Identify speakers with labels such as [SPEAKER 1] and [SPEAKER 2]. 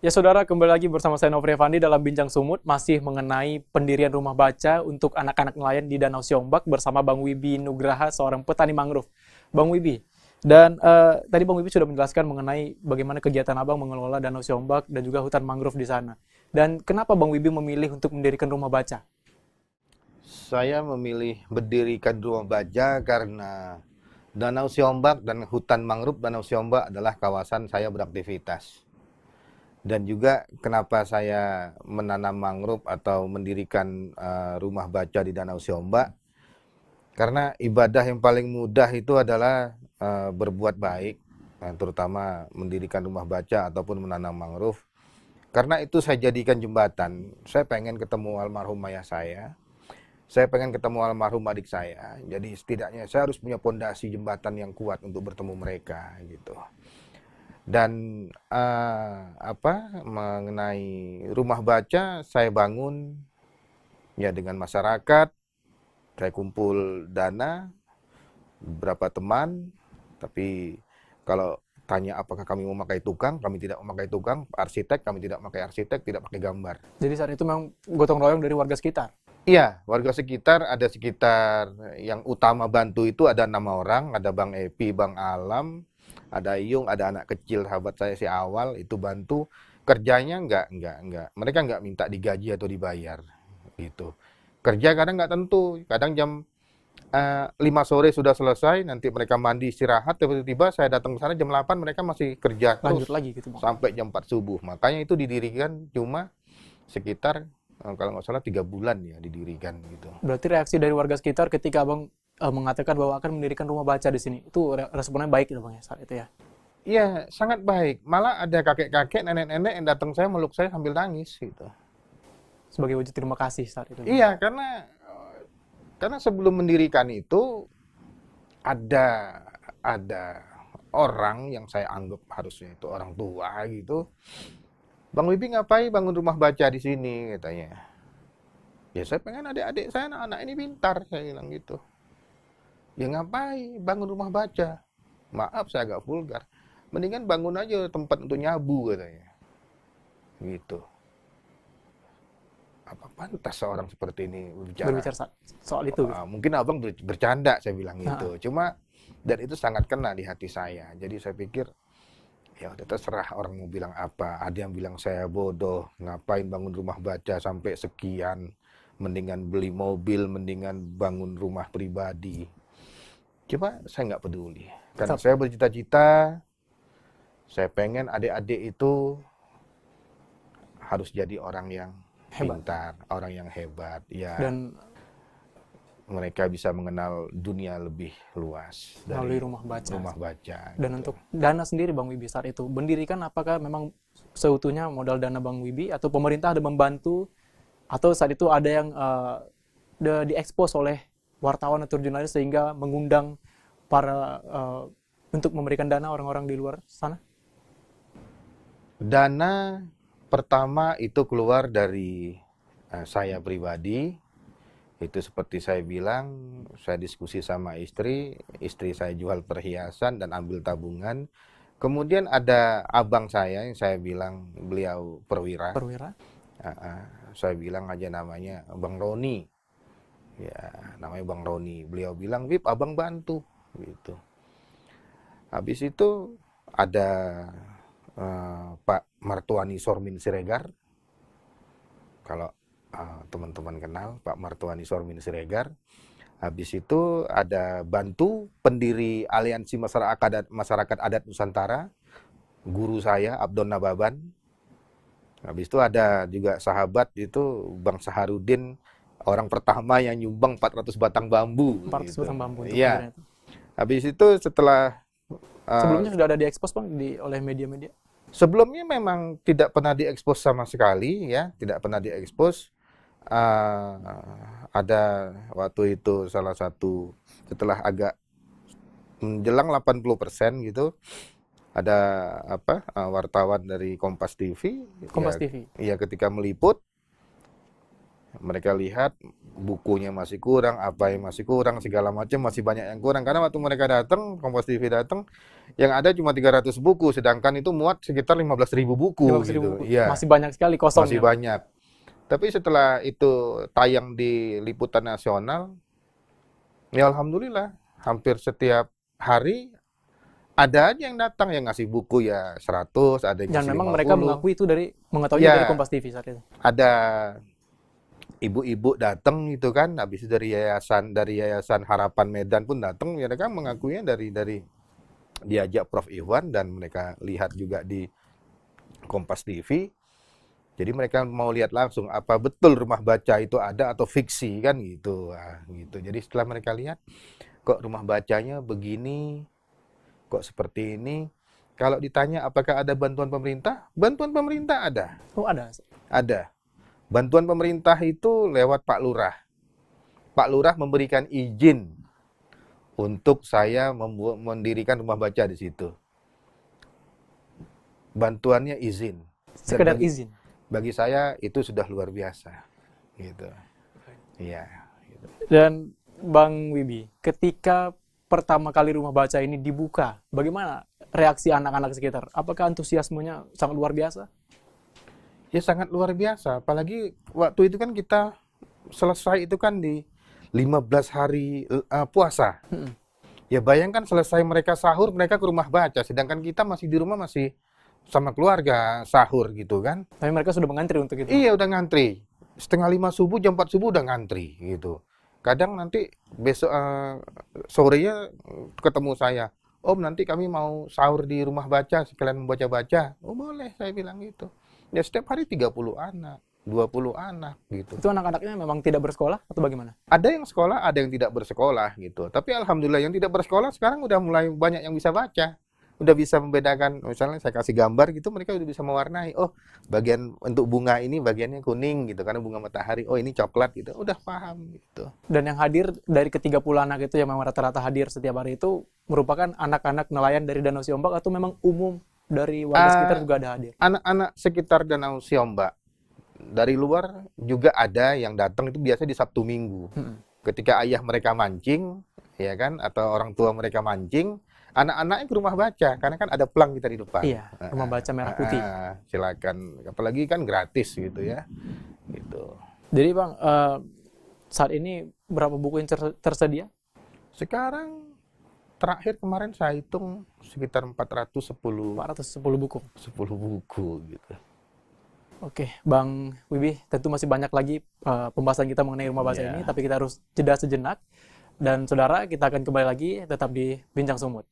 [SPEAKER 1] Ya saudara, kembali lagi bersama saya Nofri Evandi dalam Bincang Sumut, masih mengenai pendirian rumah baca untuk anak-anak nelayan di Danau Siombak bersama Bang Wibi Nugraha, seorang petani mangrove. Bang Wibi, dan tadi Bang Wibi sudah menjelaskan mengenai bagaimana kegiatan Abang mengelola Danau Siombak dan juga hutan mangrove di sana. Dan kenapa Bang Wibi memilih untuk mendirikan rumah baca?
[SPEAKER 2] Saya memilih mendirikan rumah baja karena Danau Siombak dan hutan mangrove Danau Siombak adalah kawasan saya beraktivitas. Dan juga kenapa saya menanam mangrove atau mendirikan rumah baca di Danau Siombak, karena ibadah yang paling mudah itu adalah berbuat baik, terutama mendirikan rumah baca ataupun menanam mangrove. Karena itu saya jadikan jembatan. Saya pengen ketemu almarhum ayah saya pengen ketemu almarhum adik saya. Jadi setidaknya saya harus punya pondasi jembatan yang kuat untuk bertemu mereka gitu. Dan mengenai rumah baca saya bangun ya dengan masyarakat, saya kumpul dana beberapa teman, tapi kalau tanya apakah kami memakai tukang, kami tidak memakai tukang, arsitek, kami tidak memakai arsitek, tidak pakai gambar.
[SPEAKER 1] Jadi saat itu memang gotong royong dari warga sekitar.
[SPEAKER 2] Iya, warga sekitar ada sekitar yang utama bantu itu ada 6 orang, ada Bang Epi, Bang Alam, ada Iyung, ada anak kecil sahabat saya si Awal itu bantu. Kerjanya enggak. Mereka enggak minta digaji atau dibayar gitu. Kerja kadang enggak tentu, kadang jam 5 sore sudah selesai, nanti mereka mandi istirahat, tiba-tiba saya datang ke sana jam 8 mereka masih kerja
[SPEAKER 1] Lanjut
[SPEAKER 2] terus
[SPEAKER 1] lagi gitu Bang.
[SPEAKER 2] sampai jam 4 subuh. Makanya itu didirikan cuma sekitar kalau nggak salah 3 bulan ya didirikan gitu.
[SPEAKER 1] Berarti reaksi dari warga sekitar ketika Abang mengatakan bahwa akan mendirikan rumah baca di sini, itu responnya baik gitu Bang ya saat itu ya?
[SPEAKER 2] Iya, sangat baik. Malah ada kakek-kakek, nenek-nenek yang datang saya meluk saya sambil nangis gitu.
[SPEAKER 1] Sebagai wujud terima kasih saat itu Bang.
[SPEAKER 2] Iya, karena sebelum mendirikan itu ada orang yang saya anggap harusnya itu orang tua gitu. Bang Wibi ngapain bangun rumah baca di sini katanya. Ya saya pengen adik-adik saya anak-anak ini pintar saya bilang gitu. Ya ngapain bangun rumah baca? Maaf saya agak vulgar. Mendingan bangun aja tempat untuk nyabu katanya. Gitu. Apa pantas seorang seperti ini berbicara?
[SPEAKER 1] Berbicara soal itu gitu.
[SPEAKER 2] Mungkin abang bercanda saya bilang
[SPEAKER 1] Nah,
[SPEAKER 2] gitu. Cuma dan itu sangat kena di hati saya. Jadi saya pikir ya udah terserah orang mau bilang apa. Ada yang bilang saya bodoh, ngapain bangun rumah baca sampai sekian. Mendingan beli mobil, mendingan bangun rumah pribadi. Cuma saya nggak peduli. Karena
[SPEAKER 1] tetap
[SPEAKER 2] saya bercita-cita, saya pengen adik-adik itu harus jadi orang yang
[SPEAKER 1] hebat.
[SPEAKER 2] pintar, orang yang hebat. Ya,
[SPEAKER 1] Dan
[SPEAKER 2] mereka bisa mengenal dunia lebih luas
[SPEAKER 1] melalui
[SPEAKER 2] dari
[SPEAKER 1] rumah baca.
[SPEAKER 2] rumah baca
[SPEAKER 1] Dan
[SPEAKER 2] gitu.
[SPEAKER 1] untuk dana sendiri Bang Wibi saat itu, mendirikan apakah memang seutuhnya modal dana Bang Wibi atau pemerintah ada membantu atau saat itu ada yang diekspos oleh wartawan atau jurnalis sehingga mengundang para untuk memberikan dana orang-orang di luar sana?
[SPEAKER 2] Dana pertama itu keluar dari saya pribadi. Itu seperti saya bilang, saya diskusi sama istri saya jual perhiasan dan ambil tabungan. Kemudian ada abang saya yang saya bilang beliau perwira.
[SPEAKER 1] Perwira?
[SPEAKER 2] Saya bilang aja namanya Bang Roni. Ya, namanya Bang Roni. Beliau bilang, "Wip, abang bantu." Gitu. Habis itu ada Pak Martuani Sormin Siregar. Kalau teman-teman kenal Pak Martuani Sormin Siregar. Habis itu ada bantu pendiri Aliansi Masyarakat Adat Nusantara, guru saya Abdon Nababan. Habis itu ada juga sahabat itu Bang Saharudin, orang pertama yang nyumbang 400 batang bambu
[SPEAKER 1] 400
[SPEAKER 2] gitu.
[SPEAKER 1] batang bambu untuk
[SPEAKER 2] Iya.
[SPEAKER 1] pendirian itu.
[SPEAKER 2] Habis itu setelah
[SPEAKER 1] Sebelumnya
[SPEAKER 2] uh,
[SPEAKER 1] sudah ada diekspos Bang oleh media-media.
[SPEAKER 2] sebelumnya memang tidak pernah diekspos sama sekali ya, tidak pernah diekspos. Uh, ada waktu itu salah satu setelah agak menjelang 80% gitu, ada wartawan dari Kompas TV
[SPEAKER 1] Kompas
[SPEAKER 2] ya,
[SPEAKER 1] TV.
[SPEAKER 2] ya ketika meliput mereka lihat bukunya masih kurang, apa yang masih kurang, segala macam masih banyak yang kurang. Karena waktu mereka datang, Kompas TV datang, Yang ada cuma 300 buku, sedangkan itu muat sekitar 15.000 buku
[SPEAKER 1] 15.000
[SPEAKER 2] gitu.
[SPEAKER 1] buku.
[SPEAKER 2] Iya,
[SPEAKER 1] Masih banyak sekali kosong
[SPEAKER 2] masih
[SPEAKER 1] ya, Bang.
[SPEAKER 2] banyak. Tapi setelah itu tayang di liputan nasional, ya alhamdulillah, hampir setiap hari ada aja yang datang yang ngasih buku ya 100, ada yang
[SPEAKER 1] Dan
[SPEAKER 2] ngasih
[SPEAKER 1] memang
[SPEAKER 2] 50.
[SPEAKER 1] mereka mengetahuinya dari
[SPEAKER 2] Ya,
[SPEAKER 1] Kompas TV saat itu.
[SPEAKER 2] ada ibu-ibu datang gitu kan, habis itu dari yayasan Harapan Medan pun datang, ya mereka mengakuinya dari diajak Prof Iwan dan mereka lihat juga di Kompas TV. Jadi mereka mau lihat langsung apa betul rumah baca itu ada atau fiksi kan gitu. Nah, gitu. Jadi setelah mereka lihat kok rumah bacanya begini, kok seperti ini. Kalau ditanya apakah ada bantuan pemerintah? Bantuan pemerintah ada.
[SPEAKER 1] Oh, ada.
[SPEAKER 2] Ada. Bantuan pemerintah itu lewat Pak Lurah. Pak Lurah memberikan izin untuk saya mendirikan rumah baca di situ. Bantuannya izin.
[SPEAKER 1] Sekedar izin.
[SPEAKER 2] Bagi saya itu sudah luar biasa, gitu. Iya. Gitu.
[SPEAKER 1] Dan Bang Wibi, ketika pertama kali rumah baca ini dibuka, bagaimana reaksi anak-anak sekitar? Apakah antusiasmenya sangat luar biasa?
[SPEAKER 2] Ya sangat luar biasa, apalagi waktu itu kan kita selesai itu kan di 15 hari puasa. Ya bayangkan selesai mereka sahur, mereka ke rumah baca, sedangkan kita masih di rumah masih sama keluarga sahur gitu kan.
[SPEAKER 1] Tapi mereka sudah mengantri untuk itu.
[SPEAKER 2] Iya udah ngantri, setengah 5 subuh, jam 4 subuh udah ngantri gitu. Kadang nanti besok sorenya ketemu saya, Om nanti kami mau sahur di rumah baca, sekalian membaca-baca. Oh boleh, saya bilang gitu. Ya setiap hari 30 anak, 20 anak gitu.
[SPEAKER 1] Itu anak-anaknya memang tidak bersekolah atau bagaimana?
[SPEAKER 2] Ada yang sekolah, ada yang tidak bersekolah gitu. Tapi alhamdulillah yang tidak bersekolah sekarang udah mulai banyak yang bisa baca. Udah bisa membedakan, misalnya saya kasih gambar gitu, mereka udah bisa mewarnai. Oh, bagian untuk bunga ini bagiannya kuning gitu, karena bunga matahari. Oh, ini coklat gitu. Udah paham gitu.
[SPEAKER 1] Dan yang hadir dari ke-30 anak itu yang memang rata-rata hadir setiap hari itu merupakan anak-anak nelayan dari Danau Siombak atau memang umum dari warga sekitar juga ada hadir?
[SPEAKER 2] Anak-anak sekitar Danau Siombak. Dari luar juga ada yang datang itu biasa di Sabtu Minggu. Ketika ayah mereka mancing, ya kan, atau orang tua mereka mancing, anak-anaknya ke rumah baca karena kan ada pelang kita di depan.
[SPEAKER 1] Iya, rumah baca merah putih.
[SPEAKER 2] Silakan, apalagi kan gratis gitu ya. Gitu.
[SPEAKER 1] Jadi Bang, saat ini berapa buku yang tersedia?
[SPEAKER 2] Sekarang terakhir kemarin saya hitung sekitar 410
[SPEAKER 1] buku.
[SPEAKER 2] 10 buku gitu.
[SPEAKER 1] Oke, Bang Wibi, tentu masih banyak lagi pembahasan kita mengenai rumah baca ini, tapi kita harus jeda sejenak. Dan saudara, kita akan kembali lagi tetap di Bincang Sumut.